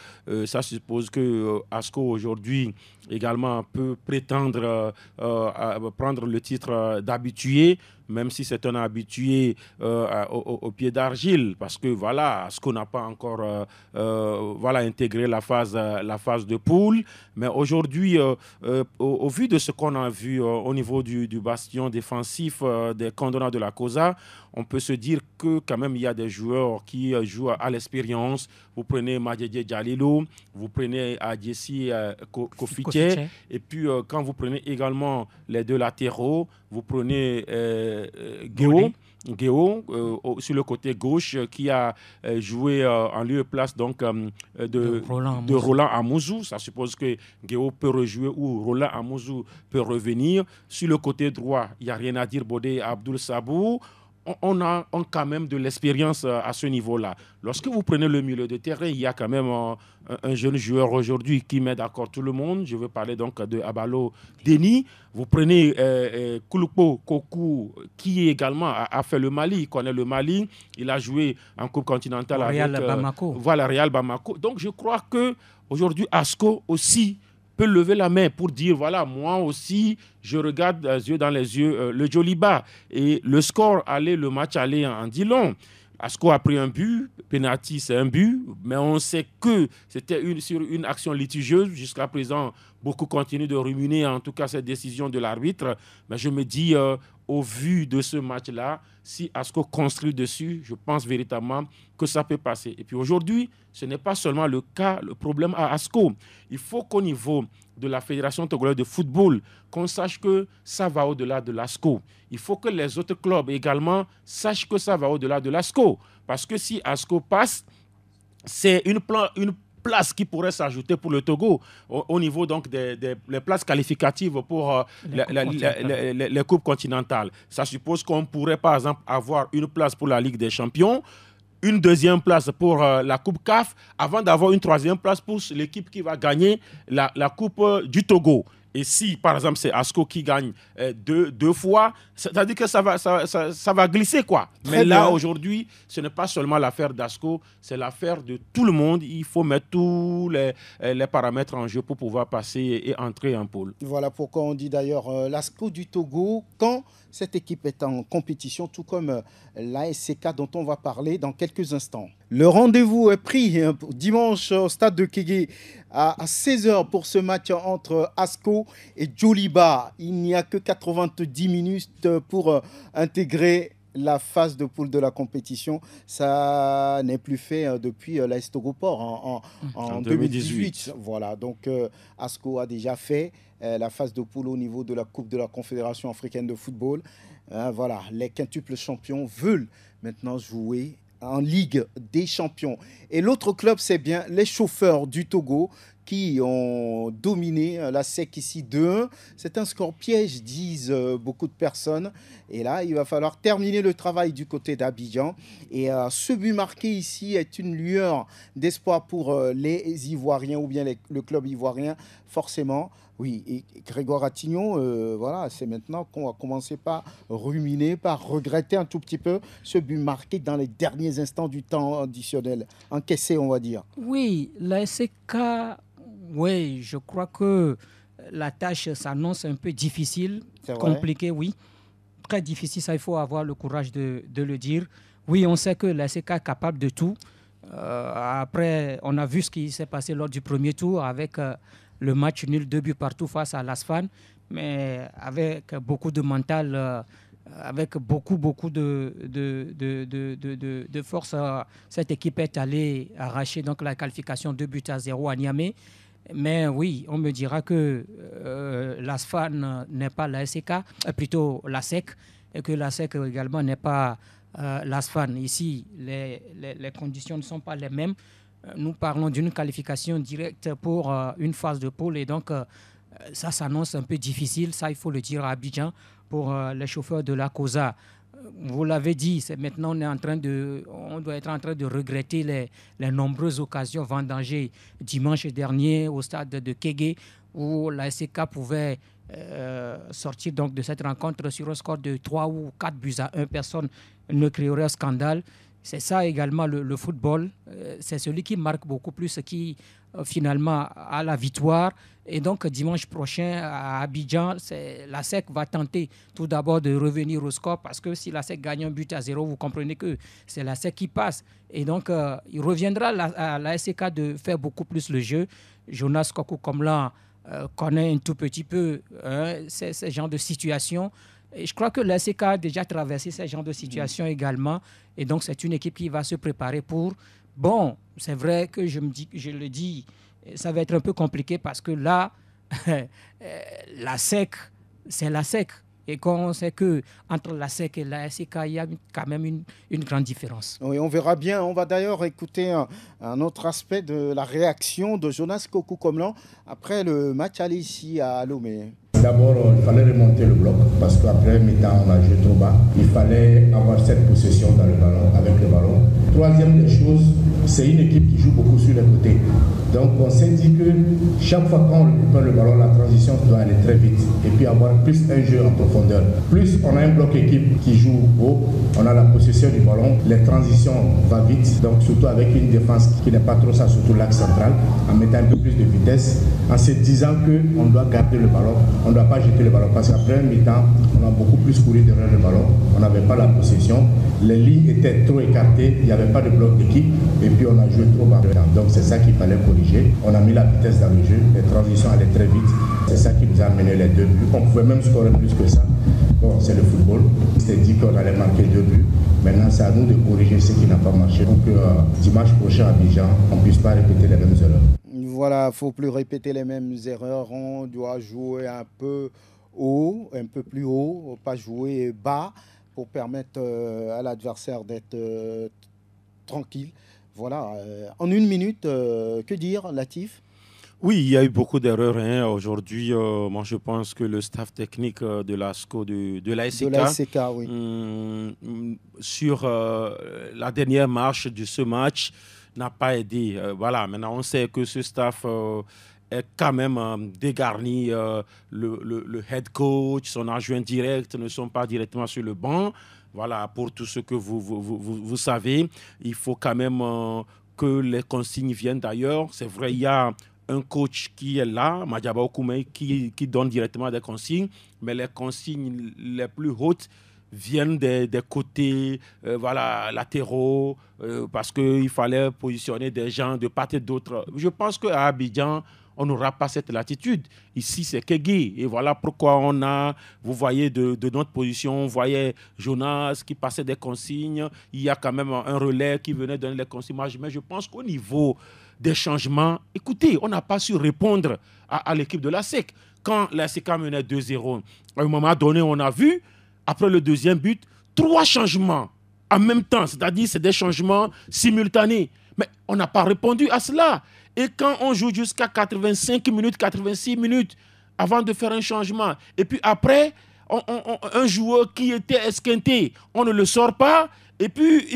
Ça suppose que ASCO, aujourd'hui, également peut prétendre à prendre le titre d'habitué, même si c'est un habitué au pied d'argile, parce que voilà, ASCO n'a pas encore intégré la phase de poule. Mais aujourd'hui, au vu de ce qu'on a vu au niveau du bastion défensif des Condona de la Cosa, on peut se dire que quand même il y a des joueurs qui jouent à l'expérience. Vous prenez Madjedje Djalilou, vous prenez Adjessi Kofiche, et puis quand vous prenez également les deux latéraux, vous prenez Guéo sur le côté gauche qui a joué en lieu et place donc, de Roland Amouzou. Ça suppose que Guéo peut rejouer ou Roland Amouzou peut revenir. Sur le côté droit, il n'y a rien à dire, Bodé Abdoul Sabou. On a quand même de l'expérience à ce niveau-là. Lorsque vous prenez le milieu de terrain, il y a quand même un jeune joueur aujourd'hui qui met d'accord tout le monde. Je veux parler donc de Abalo Deni. Vous prenez Kouloupo Kokou, qui également a fait le Mali. Il connaît le Mali. Il a joué en Coupe continentale Real Bamako. Voilà, Real Bamako. Donc je crois qu'aujourd'hui, ASCO aussi peut lever la main pour dire, voilà, moi aussi, je regarde yeux dans les yeux le Djoliba. Et le score aller, le match aller en dit long. ASCO a pris un but, penalty c'est un but, mais on sait que c'était sur une action litigieuse. Jusqu'à présent, beaucoup continuent de ruminer en tout cas cette décision de l'arbitre. Mais je me dis, au vu de ce match-là, si ASCO construit dessus, je pense véritablement que ça peut passer. Et puis aujourd'hui, ce n'est pas seulement le problème à ASCO. Il faut qu'au niveau de la Fédération togolaise de football, qu'on sache que ça va au-delà de l'ASCO. Il faut que les autres clubs également sachent que ça va au-delà de l'ASCO. Parce que si ASCO passe, c'est une place qui pourrait s'ajouter pour le Togo au niveau donc des places qualificatives pour les coupes continentales. Ça suppose qu'on pourrait par exemple avoir une place pour la Ligue des Champions, une deuxième place pour la Coupe CAF, avant d'avoir une troisième place pour l'équipe qui va gagner la Coupe du Togo. Et si, par exemple, c'est ASCO qui gagne deux fois, c'est-à-dire que ça va glisser, quoi. Mais là, aujourd'hui, ce n'est pas seulement l'affaire d'ASCO, c'est l'affaire de tout le monde. Il faut mettre tous les paramètres en jeu pour pouvoir passer et entrer en poule. Voilà pourquoi on dit d'ailleurs l'ASCO du Togo, quand cette équipe est en compétition, tout comme l'ASCK dont on va parler dans quelques instants. Le rendez-vous est pris dimanche au stade de Kégué à 16h pour ce match entre ASCO et Djoliba. Il n'y a que 90 minutes pour intégrer la phase de poule de la compétition. Ça n'est plus fait depuis l'AS Togoport en 2018. Voilà, donc ASCO a déjà fait la phase de poule au niveau de la Coupe de la Confédération africaine de football. Voilà, les quintuples champions veulent maintenant jouer en Ligue des champions. Et l'autre club, c'est bien les chauffeurs du Togo qui ont dominé la SEC ici 2-1. C'est un score piège, disent beaucoup de personnes. Et là, il va falloir terminer le travail du côté d'Abidjan. Et ce but marqué ici est une lueur d'espoir pour les Ivoiriens ou bien le club ivoirien, forcément. Oui, et Grégoire Attignon, voilà, c'est maintenant qu'on va commencer par ruminer, par regretter un tout petit peu ce but marqué dans les derniers instants du temps additionnel, encaissé, on va dire. Oui, la SK, oui, je crois que la tâche s'annonce un peu difficile, compliquée, oui. Très difficile, ça, il faut avoir le courage de le dire. Oui, on sait que la SK est capable de tout. Après, on a vu ce qui s'est passé lors du premier tour avec le match nul 2 buts partout face à l'Asfan, mais avec beaucoup de mental, avec beaucoup de force, cette équipe est allée arracher donc la qualification 2-0 à Niamey. Mais oui, on me dira que l'Asfan n'est pas la SK, plutôt la SEC, et que la SEC également n'est pas l'Asfan. Ici, les conditions ne sont pas les mêmes. Nous parlons d'une qualification directe pour une phase de poule et donc Ça s'annonce un peu difficile, ça il faut le dire à Abidjan, pour les chauffeurs de la COSA. Vous l'avez dit, maintenant on doit être en train de regretter les nombreuses occasions vendangées dimanche dernier au stade de Kégué, où la SCK pouvait sortir donc de cette rencontre sur un score de 3 ou 4 buts à 1. Personne ne créerait un scandale. C'est ça également le football. C'est celui qui marque beaucoup plus, qui finalement a la victoire. Et donc dimanche prochain à Abidjan, la SEC va tenter tout d'abord de revenir au score, parce que si la SEC gagne 1-0, vous comprenez que c'est la SEC qui passe. Et donc il reviendra à la SCK de faire beaucoup plus le jeu. Jonas Kokou-Komlan connaît un tout petit peu ce genre de situation. Et je crois que la SCK a déjà traversé ce genre de situation également. Et donc, c'est une équipe qui va se préparer pour... Bon, c'est vrai que je le dis, ça va être un peu compliqué parce que là, la SEC, c'est la SEC. Et quand on sait qu'entre la SEC et la SCK, il y a quand même une grande différence. Oui, on verra bien. On va d'ailleurs écouter un autre aspect de la réaction de Jonas Kokou-Komlan après le match aller ici à Lomé. D'abord, il fallait remonter le bloc parce qu'après mi-temps, on a joué trop bas. Il fallait avoir cette possession dans le ballon, avec le ballon. Troisième des choses, c'est une équipe qui joue beaucoup sur les côtés. Donc, on s'est dit que chaque fois qu'on récupère le ballon, la transition doit aller très vite et puis avoir plus un jeu en profondeur. Plus on a un bloc équipe qui joue haut, on a la possession du ballon, les transitions vont vite. Donc, surtout avec une défense qui n'est pas trop ça, surtout l'axe central, en mettant un peu plus de vitesse, en se disant qu'on doit garder le ballon. On ne doit pas jeter le ballon parce qu'après un mi-temps, on a beaucoup plus couru derrière le ballon. On n'avait pas la possession. Les lignes étaient trop écartées. Il n'y avait pas de bloc d'équipe. Et puis, on a joué trop bas. Donc, c'est ça qu'il fallait corriger. On a mis la vitesse dans le jeu. Les transitions allaient très vite. C'est ça qui nous a amené les 2 buts. On pouvait même scorer plus que ça. Bon, c'est le football. On s'est dit qu'on allait marquer 2 buts. Maintenant, c'est à nous de corriger ce qui n'a pas marché. Donc, dimanche prochain à Abidjan, on ne puisse pas répéter les mêmes erreurs. Voilà, il ne faut plus répéter les mêmes erreurs. On doit jouer un peu haut, un peu plus haut, pas jouer bas pour permettre à l'adversaire d'être tranquille. Voilà, en 1 minute, que dire, Latif ? Oui, il y a eu beaucoup d'erreurs aujourd'hui. Moi, je pense que le staff technique de l'ASCO, de la SCK, oui. Sur la dernière marche de ce match, n'a pas aidé. Voilà, maintenant on sait que ce staff est quand même dégarni. Le head coach, son adjoint direct ne sont pas directement sur le banc. Voilà, pour tout ce que vous savez, il faut quand même que les consignes viennent d'ailleurs. C'est vrai, il y a un coach qui est là, Madiaba Okume, qui donne directement des consignes, mais les consignes les plus hautes viennent des côtés latéraux, parce qu'il fallait positionner des gens de part et d'autre. Je pense qu'à Abidjan, on n'aura pas cette latitude. Ici, c'est Kégué. Et voilà pourquoi vous voyez de notre position, on voyait Jonas qui passait des consignes. Il y a quand même un relais qui venait donner les consignes. Mais je pense qu'au niveau des changements, écoutez, on n'a pas su répondre à l'équipe de la SEC. Quand la SEC menait 2-0, à un moment donné, on a vu, après le deuxième but, 3 changements en même temps, c'est-à-dire c'est des changements simultanés. Mais on n'a pas répondu à cela. Et quand on joue jusqu'à 85 minutes, 86 minutes avant de faire un changement, et puis après, un joueur qui était esquinté, on ne le sort pas, et puis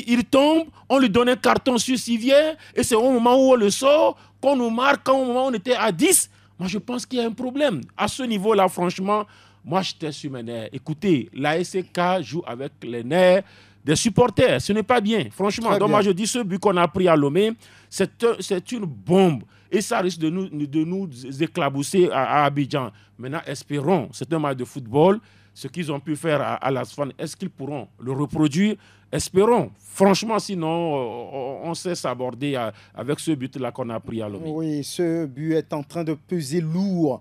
il tombe, on lui donne un carton sur civière, et c'est au moment où on le sort qu'on nous marque, quand au moment où on était à 10. Moi, je pense qu'il y a un problème. À ce niveau-là, franchement, moi, j'étais sur mes nerfs. Écoutez, la SCK joue avec les nerfs des supporters. Ce n'est pas bien, franchement. Donc, moi, je dis, ce but qu'on a pris à Lomé, c'est une bombe. Et ça risque de nous éclabousser à Abidjan. Maintenant, espérons, c'est un match de football. Ce qu'ils ont pu faire à l'Asfan, est-ce qu'ils pourront le reproduire? Espérons. Franchement, sinon, on sait s'aborder avec ce but-là qu'on a pris à Lomé. Oui, ce but est en train de peser lourd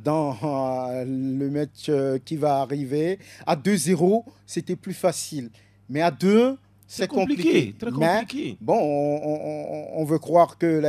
dans le match qui va arriver. À 2-0, c'était plus facile. Mais à 2, c'est compliqué. Très compliqué. Mais, bon, on veut croire que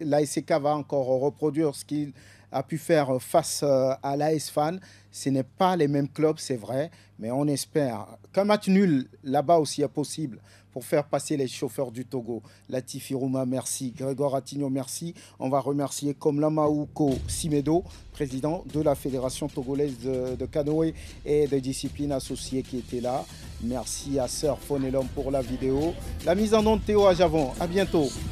la SCK va encore reproduire ce qu'il a pu faire face à l'AS Fan. Ce n'est pas les mêmes clubs, c'est vrai, mais on espère qu'un match nul là-bas aussi est possible pour faire passer les chauffeurs du Togo. Latifi Rouma, merci. Grégoire Atigno, merci. On va remercier Komlamaouko Simedo, président de la Fédération togolaise de canoë et de disciplines associées qui était là. Merci à Sœur Fonelom pour la vidéo. La mise en onde Théo Ajavon. À bientôt.